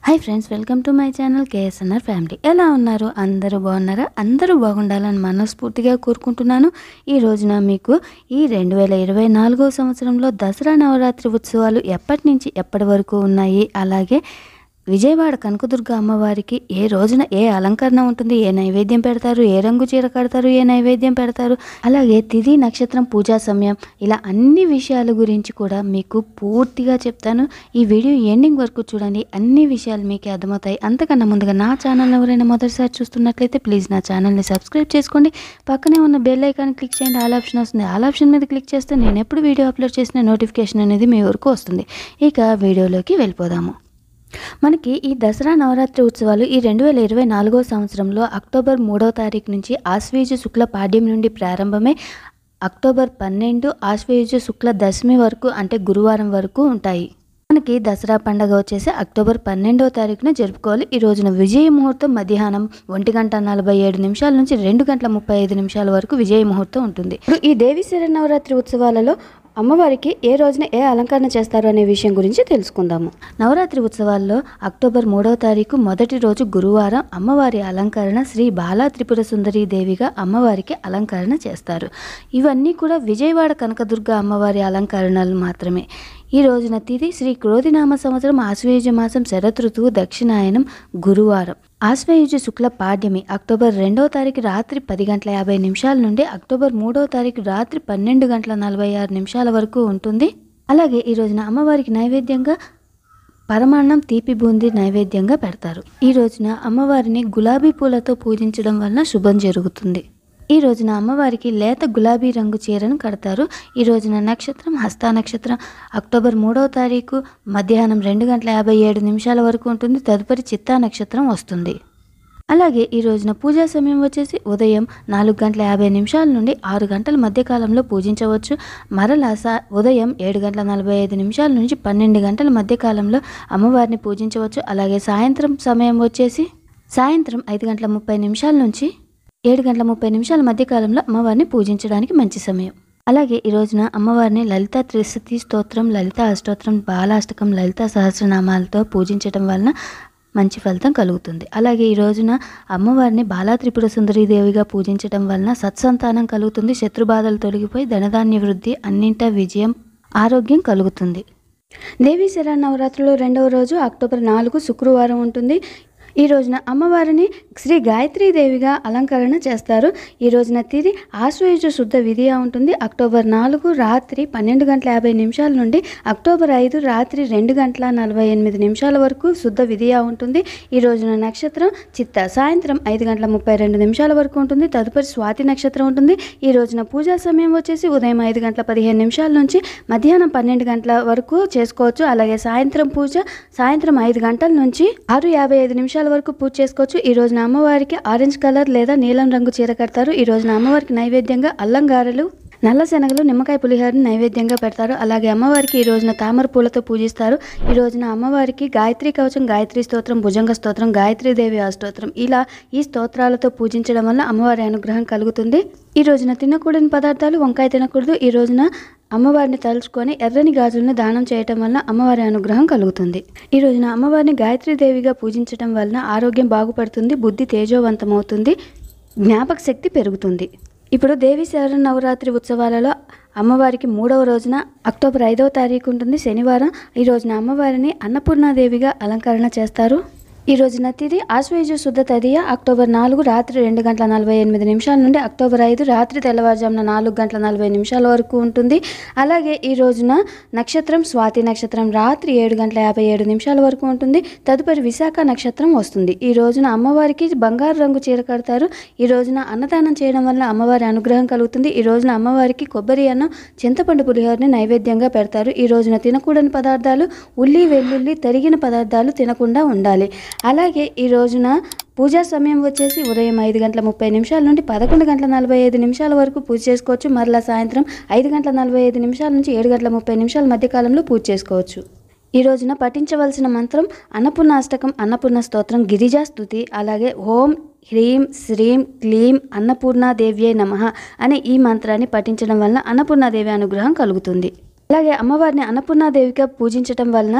Hi friends, welcome to my channel KSNR family. ఎలా ఉన్నారు? అందరూ బాగున్నారా? అందరూ బాగుండాలని మనస్ఫూర్తిగా కోరుకుంటున్నాను. ఈ రోజున మీకు ఈ 2024 సంవత్సరంలో దసరా నవరాత్రి ఉత్సవాలు ఎప్పటి నుంచి ఎప్పటి వరకు ఉన్నాయి, అలాగే విజయవాడ కనకదుర్గ అమ్మవారికి ఏ రోజున ఏ అలంకరణ ఉంటుంది, ఏ నైవేద్యం పెడతారు, ఏ రంగు చీర కడతారు, ఏ నైవేద్యం పెడతారు, అలాగే తిథి నక్షత్రం పూజా సమయం, ఇలా అన్ని విషయాల గురించి కూడా మీకు పూర్తిగా చెప్తాను. ఈ వీడియో ఎండింగ్ వరకు చూడండి, అన్ని విషయాలు మీకు అర్థమవుతాయి. అంతకన్నా ముందుగా నా ఛానల్ ఎవరైనా మొదటిసారి చూస్తున్నట్లయితే ప్లీజ్ నా ఛానల్ని సబ్స్క్రైబ్ చేసుకోండి. పక్కనే ఉన్న బెల్ ఐకాన్ క్లిక్ చేయండి. ఆల్ ఆప్షన్ వస్తుంది. ఆల్ ఆప్షన్ మీద క్లిక్ చేస్తే నేను ఎప్పుడు వీడియో అప్లోడ్ చేసిన నోటిఫికేషన్ అనేది మీ వరకు వస్తుంది. ఇక వీడియోలోకి వెళ్ళిపోదాము. మనకి ఈ దసరా నవరాత్రి ఉత్సవాలు ఈ 2024 సంవత్సరంలో అక్టోబర్ 3వ తారీఖు నుంచి ఆశ్వయుజ శుక్ల పాడ్యం నుండి ప్రారంభమై అక్టోబర్ 12 ఆశ్వయుజ శుక్ల దశమి వరకు, అంటే గురువారం వరకు ఉంటాయి. మనకి దసరా పండుగ వచ్చేసి అక్టోబర్ 12వ తారీఖున జరుపుకోవాలి. ఈ రోజున విజయ ముహూర్తం మధ్యాహ్నం 1:47 నుంచి 2:35 వరకు విజయ ముహూర్తం ఉంటుంది. ఇప్పుడు ఈ దేవి శరన్నవరాత్రి ఉత్సవాలలో అమ్మవారికి ఏ రోజున ఏ అలంకరణ చేస్తారు అనే విషయం గురించి తెలుసుకుందాము. నవరాత్రి ఉత్సవాల్లో అక్టోబర్ 3వ తారీఖు మొదటి రోజు గురువారం అమ్మవారి అలంకరణ శ్రీ బాలా త్రిపుర సుందరీ దేవిగా అమ్మవారికి అలంకరణ చేస్తారు. ఇవన్నీ కూడా విజయవాడ కనకదుర్గ అమ్మవారి అలంకరణలు మాత్రమే. ఈ రోజున తిథి శ్రీ క్రోధినామ సంవత్సరం ఆశ్వయుజ మాసం శరత్ ఋతువు దక్షిణాయనం గురువారం. ఆశ్వయుజ శుక్ల పాడ్యమి అక్టోబర్ 2వ తారీఖు రాత్రి 10:50 నుండి అక్టోబర్ 3వ తారీఖు రాత్రి 12:46 వరకు ఉంటుంది. అలాగే ఈ రోజున అమ్మవారికి నైవేద్యంగా పరమాన్నం తీపి బూందీ నైవేద్యంగా పెడతారు. ఈ రోజున అమ్మవారిని గులాబీ పూలతో పూజించడం వలన శుభం జరుగుతుంది. ఈ రోజున అమ్మవారికి లేత గులాబీ రంగు చీరను కడతారు. ఈ రోజున నక్షత్రం హస్త నక్షత్రం అక్టోబర్ 3వ తారీఖు మధ్యాహ్నం 2:57 వరకు ఉంటుంది. తదుపరి చిత్తా నక్షత్రం వస్తుంది. అలాగే ఈ రోజున పూజా సమయం వచ్చేసి ఉదయం 4:50 నుండి 6 గంటల మధ్య కాలంలో పూజించవచ్చు. మరలా ఉదయం 7:45 నుంచి 12 గంటల మధ్య కాలంలో అమ్మవారిని పూజించవచ్చు. అలాగే సాయంత్రం సమయం వచ్చేసి సాయంత్రం 5:30 నుంచి 7:30 మధ్య కాలంలో అమ్మవారిని పూజించడానికి మంచి సమయం. అలాగే ఈ రోజున అమ్మవారిని లలితా త్రిశతి స్తోత్రం, లలితా అష్టోత్తరం, బాలాష్టకం, లలితా సహస్రనామాలతో పూజించడం వలన మంచి ఫలితం కలుగుతుంది. అలాగే ఈ రోజున అమ్మవారిని బాలా త్రిపుర సుందరీదేవిగా పూజించడం వలన సత్సంతానం కలుగుతుంది. శత్రుబాధలు తొలగిపోయి ధనధాన్య వృద్ధి, అన్నింటా విజయం, ఆరోగ్యం కలుగుతుంది. దేవీ శరన్నవరాత్రిలో 2వ రోజు అక్టోబర్ 4 శుక్రవారం ఉంటుంది. ఈ రోజున అమ్మవారిని శ్రీ గాయత్రీదేవిగా అలంకరణ చేస్తారు. ఈ రోజున తిథి ఆశ్వయుజ శుద్ధ విధియ ఉంటుంది. అక్టోబర్ 4 రాత్రి 12:50 నుండి అక్టోబర్ 5 రాత్రి 2:48 వరకు శుద్ధ విధియ ఉంటుంది. ఈ రోజున నక్షత్రం చిత్త సాయంత్రం 5:32 వరకు ఉంటుంది. తదుపరి స్వాతి నక్షత్రం ఉంటుంది. ఈ రోజున పూజా సమయం వచ్చేసి ఉదయం 5:15 నుంచి మధ్యాహ్నం 12 గంటల వరకు చేసుకోవచ్చు. అలాగే సాయంత్రం పూజ సాయంత్రం 5 గంటల నుంచి 6:55 వరకు పూజ చేసుకోవచ్చు. ఈ రోజున అమ్మవారికి ఆరెంజ్ కలర్ లేదా నీలం రంగు చీర కడతారు. ఈ రోజున అమ్మవారికి నైవేద్యంగా అల్లం గారెలు, నల్ల శనగలు, నిమ్మకాయ పులిహోరని నైవేద్యంగా పెడతారు. అలాగే అమ్మవారికి ఈ రోజున తామర పూలతో పూజిస్తారు. ఈ రోజున అమ్మవారికి గాయత్రి కవచం, గాయత్రి స్తోత్రం, భుజంగ స్తోత్రం, గాయత్రీదేవి అష్టోత్తరం, ఇలా ఈ స్తోత్రాలతో పూజించడం వల్ల అమ్మవారి అనుగ్రహం కలుగుతుంది. ఈ రోజున తినకూడని పదార్థాలు వంకాయ తినకూడదు. ఈ రోజున అమ్మవారిని తలుచుకొని ఎర్రని గాజులను దానం చేయటం వలన అమ్మవారి అనుగ్రహం కలుగుతుంది. ఈ రోజున అమ్మవారిని గాయత్రీదేవిగా పూజించడం వలన ఆరోగ్యం బాగుపడుతుంది, బుద్ధి తేజోవంతమవుతుంది, జ్ఞాపక శక్తి పెరుగుతుంది. ఇప్పుడు దేవీ శరన్నవరాత్రి ఉత్సవాలలో అమ్మవారికి 3వ రోజున అక్టోబర్ 5వ తారీఖు ఉంటుంది, శనివారం. ఈ రోజున అమ్మవారిని అన్నపూర్ణాదేవిగా అలంకరణ చేస్తారు. ఈ రోజున తిథి ఆశ్వయుజ శుద్ధ తదియ అక్టోబర్ 4 రాత్రి 2:48 నుండి అక్టోబర్ 5 రాత్రి తెల్లవారుజామున 4:40 వరకు ఉంటుంది. అలాగే ఈ రోజున నక్షత్రం స్వాతి నక్షత్రం రాత్రి 7:57 వరకు ఉంటుంది. తదుపరి విశాఖ నక్షత్రం వస్తుంది. ఈ రోజున అమ్మవారికి బంగారు రంగు చీర కడతారు. ఈ రోజున అన్నదానం చేయడం వల్ల అమ్మవారి అనుగ్రహం కలుగుతుంది. ఈ రోజున అమ్మవారికి కొబ్బరి అన్నం, చింతపండు పులిహోరని నైవేద్యంగా పెడతారు. ఈ రోజున తినకూడని పదార్థాలు, ఉల్లి వెల్లుల్లి తరిగిన పదార్థాలు తినకుండా ఉండాలి. అలాగే ఈ రోజున పూజా సమయం వచ్చేసి ఉదయం 5:30 నుండి 11:45 వరకు పూజ చేసుకోవచ్చు. మరలా సాయంత్రం 5:45 నుంచి 7:30 మధ్య కాలంలో పూజ చేసుకోవచ్చు. ఈ రోజున పఠించవలసిన మంత్రం అన్నపూర్ణాష్టకం, అన్నపూర్ణ స్తోత్రం, గిరిజా స్తుతి, అలాగే ఓం హ్రీం శ్రీం క్లీం అన్నపూర్ణాదేవ్యై నమః అనే ఈ మంత్రాన్ని పఠించడం వలన అన్నపూర్ణాదేవి అనుగ్రహం కలుగుతుంది. అలాగే అమ్మవారిని అన్నపూర్ణాదేవిగా పూజించటం వలన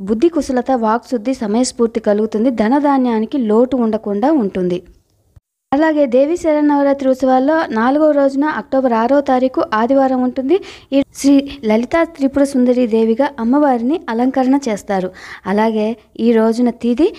బుద్ధి కుశలత, వాక్శుద్ధి, సమయస్ఫూర్తి కలుగుతుంది. ధనధాన్యానికి లోటు ఉండకుండా ఉంటుంది. అలాగే దేవీ శరన్నవరాత్రి ఉత్సవాల్లో 4వ రోజున అక్టోబర్ 6వ తారీఖు ఆదివారం ఉంటుంది. ఈ శ్రీ లలితా త్రిపుర సుందరి దేవిగా అమ్మవారిని అలంకరణ చేస్తారు. అలాగే ఈ రోజున తిథి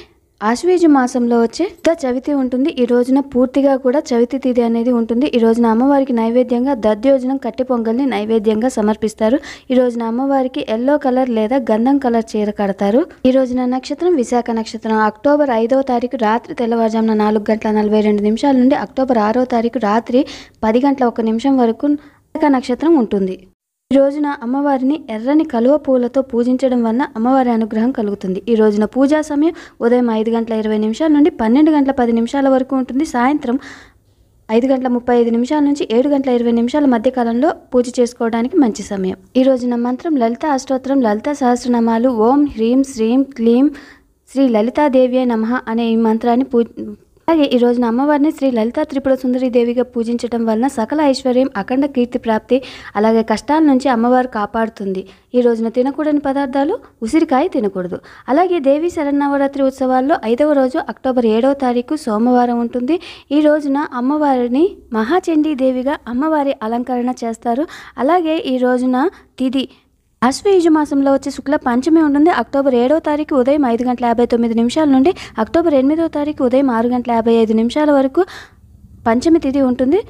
ఆశ్వీజ మాసంలో వచ్చే చవితి ఉంటుంది. ఈ రోజున పూర్తిగా కూడా చవితి తిథి అనేది ఉంటుంది. ఈ రోజున అమ్మవారికి నైవేద్యంగా దధ్యోజనం, కట్టె పొంగల్ని నైవేద్యంగా సమర్పిస్తారు. ఈ రోజున అమ్మవారికి ఎల్లో కలర్ లేదా గంధం కలర్ చీర కడతారు. ఈ రోజున నక్షత్రం విశాఖ నక్షత్రం. అక్టోబర్ 5వ తారీఖు రాత్రి తెల్లవారుజామున 4:42 నుండి అక్టోబర్ 6వ తారీఖు రాత్రి 10:01 వరకు విశాఖ నక్షత్రం ఉంటుంది. ఈ రోజున అమ్మవారిని ఎర్రని కలువ పూలతో పూజించడం వలన అమ్మవారి అనుగ్రహం కలుగుతుంది. ఈ రోజున పూజా సమయం ఉదయం 5:20 నుండి 12:10 వరకు ఉంటుంది. సాయంత్రం 5:35 నుంచి 7:20 మధ్య కాలంలో పూజ చేసుకోవడానికి మంచి సమయం. ఈ రోజున మంత్రం లలిత అష్టోత్తరం, లలిత సహస్రనామాలు, ఓం హ్రీం శ్రీం క్లీం శ్రీ లలితాదేవ్యే నమః అనే ఈ మంత్రాన్ని అలాగే ఈ రోజున అమ్మవారిని శ్రీ లలితా త్రిపుర సుందరి దేవిగా పూజించడం వలన సకల ఐశ్వర్యం, అఖండ కీర్తి ప్రాప్తి, అలాగే కష్టాల నుంచి అమ్మవారు కాపాడుతుంది. ఈ రోజున తినకూడని పదార్థాలు, ఉసిరికాయ తినకూడదు. అలాగే దేవీ శరన్నవరాత్రి ఉత్సవాల్లో 5వ రోజు అక్టోబర్ 7వ తారీఖు సోమవారం ఉంటుంది. ఈ రోజున అమ్మవారిని మహాచండీ దేవిగా అమ్మవారి అలంకరణ చేస్తారు. అలాగే ఈ రోజున తిథి ఆశ్వయుజ మాసంలో వచ్చే శుక్ల పంచమి ఉంటుంది. అక్టోబర్ 7వ తారీఖు ఉదయం 5:59 నుండి అక్టోబర్ 8వ తారీఖు ఉదయం 6:55 వరకు పంచమి తిథి ఉంటుంది.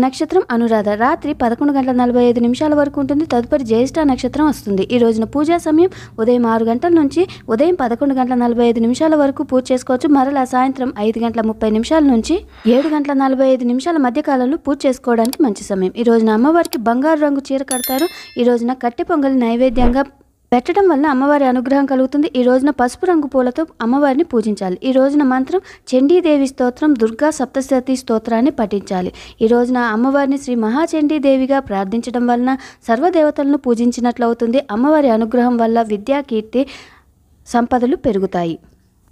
నక్షత్రం అనురాధ రాత్రి 11:45 వరకు ఉంటుంది. తదుపరి జ్యేష్ఠ నక్షత్రం వస్తుంది. ఈ రోజున పూజా సమయం ఉదయం 6 గంటల నుంచి ఉదయం 11:45 వరకు పూజ చేసుకోవచ్చు. మరలా సాయంత్రం 5:30 నుంచి 7:45 మధ్య కాలంలో పూజ చేసుకోవడానికి మంచి సమయం. ఈ రోజున అమ్మవారికి బంగారు రంగు చీర కడతారు. ఈ రోజున కట్టె పొంగలి నైవేద్యంగా పెట్టడం వల్ల అమ్మవారి అనుగ్రహం కలుగుతుంది. ఈ రోజున పసుపు రంగు పూలతో అమ్మవారిని పూజించాలి. ఈ రోజున మంత్రం చండీదేవి స్తోత్రం, దుర్గా సప్తశతి స్తోత్రాన్ని పఠించాలి. ఈ రోజున అమ్మవారిని శ్రీ మహాచండీదేవిగా ప్రార్థించడం వలన సర్వదేవతలను పూజించినట్లు అవుతుంది. అమ్మవారి అనుగ్రహం వల్ల విద్యా, కీర్తి, సంపదలు పెరుగుతాయి.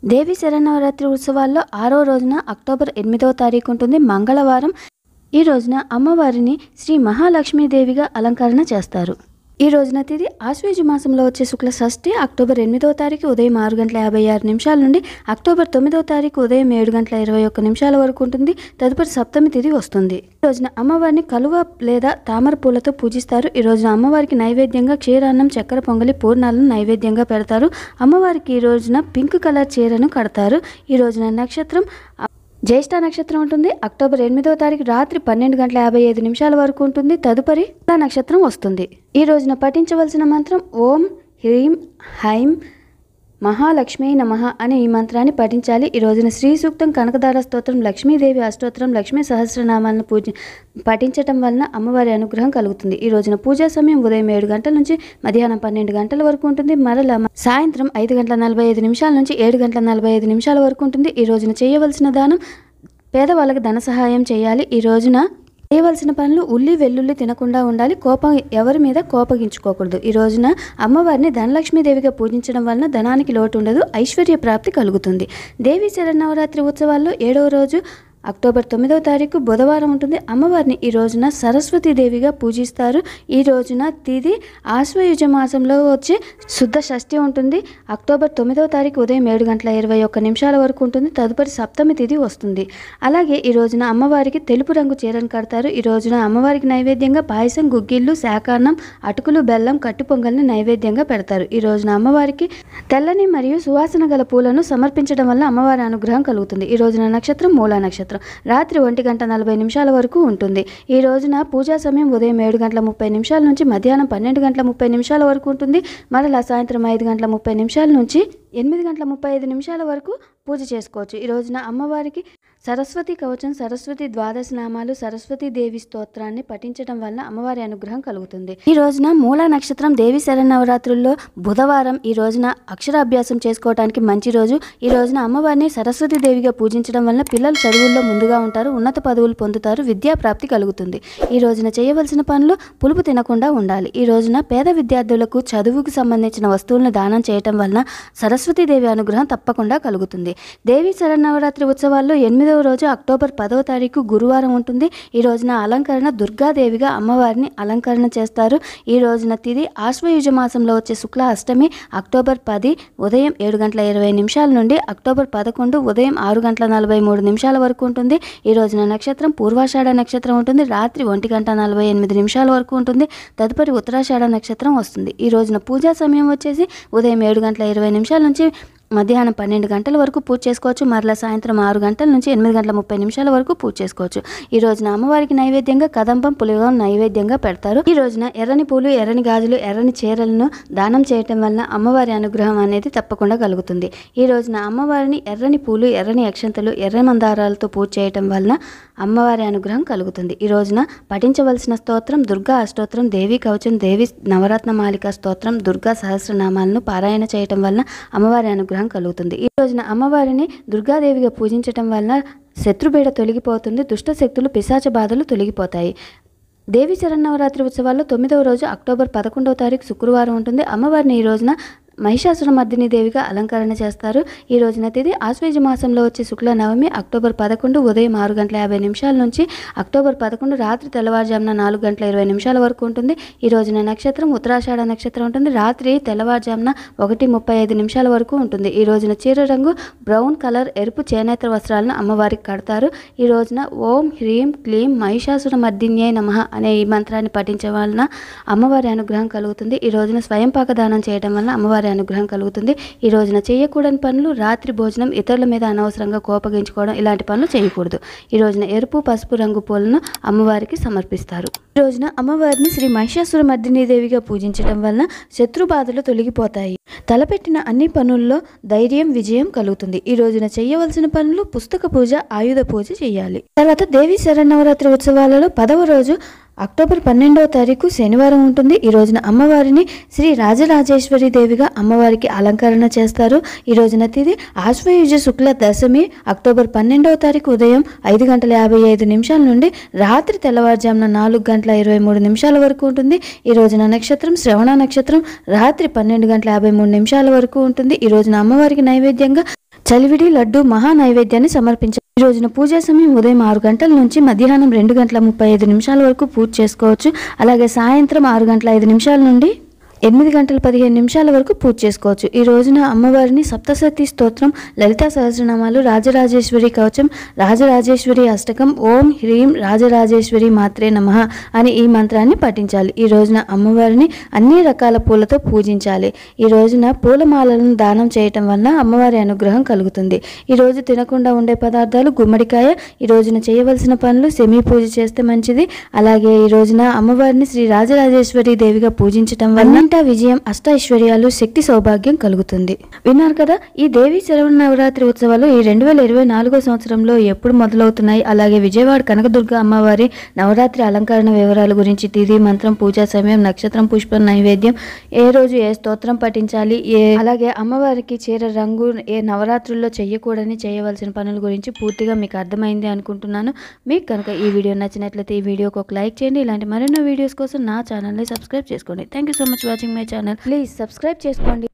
దేవీ శరన్నవరాత్రి ఉత్సవాల్లో 6వ రోజున అక్టోబర్ 8వ తారీఖు ఉంటుంది, మంగళవారం. ఈ రోజున అమ్మవారిని శ్రీ మహాలక్ష్మీదేవిగా అలంకరణ చేస్తారు. ఈ రోజున తిథి ఆశ్వయుజ మాసంలో వచ్చే శుక్ల షష్ఠి అక్టోబర్ 8వ తారీఖు ఉదయం 6:56 నుండి అక్టోబర్ 9వ తారీఖు ఉదయం 7:21 వరకు ఉంటుంది. తదుపరి సప్తమి తిథి వస్తుంది. ఈ రోజున అమ్మవారిని కలువ లేదా తామర పూలతో పూజిస్తారు. ఈ రోజున అమ్మవారికి నైవేద్యంగా క్షీరాన్నం, చక్కెర పొంగలి, పూర్ణాలను నైవేద్యంగా పెడతారు. అమ్మవారికి ఈ రోజున పింక్ కలర్ చీరను కడతారు. ఈ రోజున నక్షత్రం జ్యేష్ఠ నక్షత్రం ఉంటుంది. అక్టోబర్ 8వ తారీఖు రాత్రి 12:55 వరకు ఉంటుంది. తదుపరి నక్షత్రం వస్తుంది. ఈ రోజున పఠించవలసిన మంత్రం ఓం హ్రీం హైం మహాలక్ష్మీ నమః అనే ఈ మంత్రాన్ని పఠించాలి. ఈ రోజున శ్రీ సూక్తం, కనకదార స్తోత్రం, లక్ష్మీదేవి అష్టోత్తరం, లక్ష్మీ సహస్రనామాలను పఠించటం వలన అమ్మవారి అనుగ్రహం కలుగుతుంది. ఈ రోజున పూజా సమయం ఉదయం 7 గంటల నుంచి మధ్యాహ్నం 12 గంటల వరకు ఉంటుంది. మరలా సాయంత్రం 5:45 నుంచి 7:45 వరకు ఉంటుంది. ఈ రోజున చేయవలసిన దానం పేదవాళ్ళకి ధన సహాయం చేయాలి. ఈ రోజున చేయవలసిన పనులు ఉల్లి, వెల్లుల్లి తినకుండా ఉండాలి. ఎవరి మీద కోపగించుకోకూడదు. ఈ రోజున అమ్మవారిని ధనలక్ష్మీదేవిగా పూజించడం వలన ధనానికి లోటు ఉండదు, ఐశ్వర్య ప్రాప్తి కలుగుతుంది. దేవీ శరన్నవరాత్రి ఉత్సవాల్లో 7వ రోజు అక్టోబర్ 9వ తారీఖు బుధవారం ఉంటుంది. అమ్మవారిని ఈ రోజున సరస్వతీదేవిగా పూజిస్తారు. ఈ రోజున తిథి ఆశ్వయుజ మాసంలో వచ్చే శుద్ధ షష్ఠి ఉంటుంది. అక్టోబర్ 9వ తారీఖు ఉదయం 7:21 వరకు ఉంటుంది. తదుపరి సప్తమి తిథి వస్తుంది. అలాగే ఈ రోజున అమ్మవారికి తెలుపు రంగు చీరను కడతారు. ఈ రోజున అమ్మవారికి నైవేద్యంగా పాయసం, గుగ్గిళ్ళు, శాకాన్నం, అటుకులు, బెల్లం, కట్టు పొంగల్ని నైవేద్యంగా పెడతారు. ఈ రోజున అమ్మవారికి తెల్లని మరియు సువాసన గల పూలను సమర్పించడం వల్ల అమ్మవారి అనుగ్రహం కలుగుతుంది. ఈ రోజున నక్షత్రం మూలా నక్షత్రం రాత్రి 1:40 వరకు ఉంటుంది. ఈ రోజున పూజా సమయం ఉదయం 7:30 నుంచి మధ్యాహ్నం 12:30 వరకు ఉంటుంది. మరలా సాయంత్రం 5:30 నుంచి 8:35 వరకు పూజ చేసుకోవచ్చు. ఈ రోజున అమ్మవారికి సరస్వతి కవచం, సరస్వతి ద్వాదశ నామాలు, సరస్వతి దేవి స్తోత్రాన్ని పఠించడం వల్ల అమ్మవారి అనుగ్రహం కలుగుతుంది. ఈ రోజున మూలా నక్షత్రం దేవి శరన్నవరాత్రుల్లో బుధవారం. ఈ రోజున అక్షరాభ్యాసం చేసుకోవడానికి మంచి రోజు. ఈ రోజున అమ్మవారిని సరస్వతి దేవిగా పూజించడం వల్ల పిల్లలు చదువుల్లో ముందుగా ఉంటారు, ఉన్నత పదవులు పొందుతారు, విద్యా ప్రాప్తి కలుగుతుంది. ఈ రోజున చేయవలసిన పనులు పులుపు తినకుండా ఉండాలి. ఈ రోజున పేద విద్యార్థులకు చదువుకు సంబంధించిన వస్తువులను దానం చేయటం వలన సరస్వతి దేవి అనుగ్రహం తప్పకుండా కలుగుతుంది. దేవి శరన్నవరాత్రి ఉత్సవాల్లో 8వ 12వ రోజు అక్టోబర్ 10వ తారీఖు గురువారం ఉంటుంది. ఈ రోజున అలంకరణ దుర్గాదేవిగా అమ్మవారిని అలంకరణ చేస్తారు. ఈ రోజున తిథి ఆశ్వయుజ మాసంలో వచ్చే శుక్ల అష్టమి అక్టోబర్ 10 ఉదయం 7:20 నుండి అక్టోబర్ 11 ఉదయం 6:43 వరకు ఉంటుంది. ఈ రోజున నక్షత్రం పూర్వాషాఢ నక్షత్రం ఉంటుంది. రాత్రి 1:48 వరకు ఉంటుంది. తదుపరి ఉత్తరాషాఢ నక్షత్రం వస్తుంది. ఈ రోజున పూజా సమయం వచ్చేసి ఉదయం 7:20 నుంచి మధ్యాహ్నం 12 గంటల వరకు పూజ చేసుకోవచ్చు. మరలా సాయంత్రం 6 గంటల నుంచి 8:30 వరకు పూజ చేసుకోవచ్చు. ఈ రోజున అమ్మవారికి నైవేద్యంగా కదంబం పులిహోర నైవేద్యంగా పెడతారు. ఈ రోజున ఎర్రని పూలు, ఎర్రని గాజులు, ఎర్రని చీరలను దానం చేయటం వలన అమ్మవారి అనుగ్రహం అనేది తప్పకుండా కలుగుతుంది. ఈ రోజున అమ్మవారిని ఎర్రని పూలు, ఎర్రని అక్షంతలు, ఎర్ర మందారాలతో పూజ చేయటం వలన అమ్మవారి అనుగ్రహం కలుగుతుంది. ఈ రోజున పఠించవలసిన స్తోత్రం దుర్గా అష్టోత్తరం, దేవి కవచం, దేవి నవరత్న మాలిక స్తోత్రం, దుర్గా సహస్రనామాలను పారాయణ చేయటం వలన అమ్మవారి అనుగ్రహం కలుగుతుంది. ఈ రోజున అమ్మవారిని దుర్గాదేవిగా పూజించటం వలన శత్రుబీడ తొలగిపోతుంది. దుష్ట శక్తులు, పిశాచ బాధలు తొలగిపోతాయి. దేవి శరన్నవరాత్రి ఉత్సవాల్లో 9వ రోజు అక్టోబర్ 11వ తారీఖు శుక్రవారం ఉంటుంది. అమ్మవారిని ఈ రోజున మహిషాసురమర్దిని దేవిగా అలంకరణ చేస్తారు. ఈ రోజున తిథి ఆశ్వయుజ మాసంలో వచ్చే శుక్ల నవమి అక్టోబర్ 11 ఉదయం 6:50 నుంచి అక్టోబర్ 11 రాత్రి తెల్లవారుజామున 4:20 వరకు ఉంటుంది. ఈ రోజున నక్షత్రం ఉత్తరాషాఢ నక్షత్రం ఉంటుంది. రాత్రి తెల్లవారుజామున 1:35 వరకు ఉంటుంది. ఈ రోజున చీర రంగు బ్రౌన్ కలర్ ఎరుపు చేనేత వస్త్రాలను అమ్మవారికి కడతారు. ఈ రోజున ఓం హ్రీం క్లీం మహిషాసురమర్దిన్యై నమః అనే ఈ మంత్రాన్ని పఠించడం వలన అమ్మవారి అనుగ్రహం కలుగుతుంది. ఈ రోజున స్వయం పాక దానం చేయడం వలన అమ్మవారి అనుగ్రహం కలుగుతుంది. ఈ రోజున చేయకూడని పనులు, రాత్రి భోజనం, ఇతరుల మీద అనవసరంగా కోపగించుకోవడం ఇలాంటి పనులు చేయకూడదు. ఈ రోజున ఎరుపు, పసుపు రంగు పూలను అమ్మవారికి సమర్పిస్తారు. ఈ రోజున అమ్మవారిని శ్రీ మహిషాసురమర్దిని దేవిగా పూజించడం వలన శత్రు బాధలు తొలగిపోతాయి. తలపెట్టిన అన్ని పనుల్లో ధైర్యం, విజయం కలుగుతుంది. ఈ రోజున చేయవలసిన పనులు పుస్తక పూజ, ఆయుధ పూజ చేయాలి. తర్వాత దేవి శరన్నవరాత్రి ఉత్సవాలలో 10వ రోజు అక్టోబర్ 12వ తారీఖు శనివారం ఉంటుంది. ఈ రోజున అమ్మవారిని శ్రీ రాజరాజేశ్వరి దేవిగా అమ్మవారికి అలంకరణ చేస్తారు. ఈ రోజున తిథి ఆశ్వయుజ శుక్ల దశమి అక్టోబర్ 12వ తారీఖు ఉదయం 5:55 నుండి రాత్రి తెల్లవారుజామున 4:23 వరకు ఉంటుంది. ఈ రోజున నక్షత్రం శ్రవణ నక్షత్రం. రాత్రి 12:53 వరకు ఉంటుంది. ఈ రోజున అమ్మవారికి నైవేద్యంగా చలివిడి లడ్డు మహా నైవేద్యాన్ని సమర్పించారు. ఈ రోజున పూజా సమయం ఉదయం 6 గంటల నుంచి మధ్యాహ్నం 2:35 వరకు పూజ చేసుకోవచ్చు. అలాగే సాయంత్రం 6:05 నుండి 8:15 వరకు పూజ చేసుకోవచ్చు. ఈ రోజున అమ్మవారిని సప్తశతి స్తోత్రం, లలితా సహస్రనామాలు, రాజరాజేశ్వరి కవచం, రాజరాజేశ్వరి అష్టకం, ఓం హ్రీం రాజరాజేశ్వరి మాత్రే నమః అని ఈ మంత్రాన్ని పఠించాలి. ఈ రోజున అమ్మవారిని అన్ని రకాల పూలతో పూజించాలి. ఈ రోజున పూలమాలను దానం చేయటం వలన అమ్మవారి అనుగ్రహం కలుగుతుంది. ఈ రోజు తినకుండా ఉండే పదార్థాలు గుమ్మడికాయ. ఈ రోజున చేయవలసిన పనులు సెమీ పూజ చేస్తే మంచిది. అలాగే ఈ రోజున అమ్మవారిని శ్రీ రాజరాజేశ్వరి దేవిగా పూజించటం వలన విజయం, అష్టైశ్వర్యాలు, శక్తి, సౌభాగ్యం కలుగుతుంది. విన్నారు కదా, ఈ దేవి శరన్నవరాత్రి ఉత్సవాలు ఈ 2024 సంవత్సరంలో ఎప్పుడు మొదలవుతున్నాయి, అలాగే విజయవాడ కనకదుర్గ అమ్మవారి నవరాత్రి అలంకరణ వివరాల గురించి, తిథి, మంత్రం, పూజా సమయం, నక్షత్రం, పుష్పం, నైవేద్యం, ఏ రోజు ఏ స్తోత్రం పఠించాలి, అలాగే అమ్మవారికి చీర రంగు, ఏ నవరాత్రుల్లో చేయకూడని చేయవలసిన పనుల గురించి పూర్తిగా మీకు అర్థమైంది అనుకుంటున్నాను. మీకు కనుక ఈ వీడియో నచ్చినట్లయితే ఈ వీడియోకి ఒక లైక్ చేయండి. ఇలాంటి మరెన్నో వీడియోస్ కోసం నా ఛానల్ని సబ్స్క్రైబ్ చేసుకోండి. Thank you so much watching my channel. Please subscribe చేసుకోండి.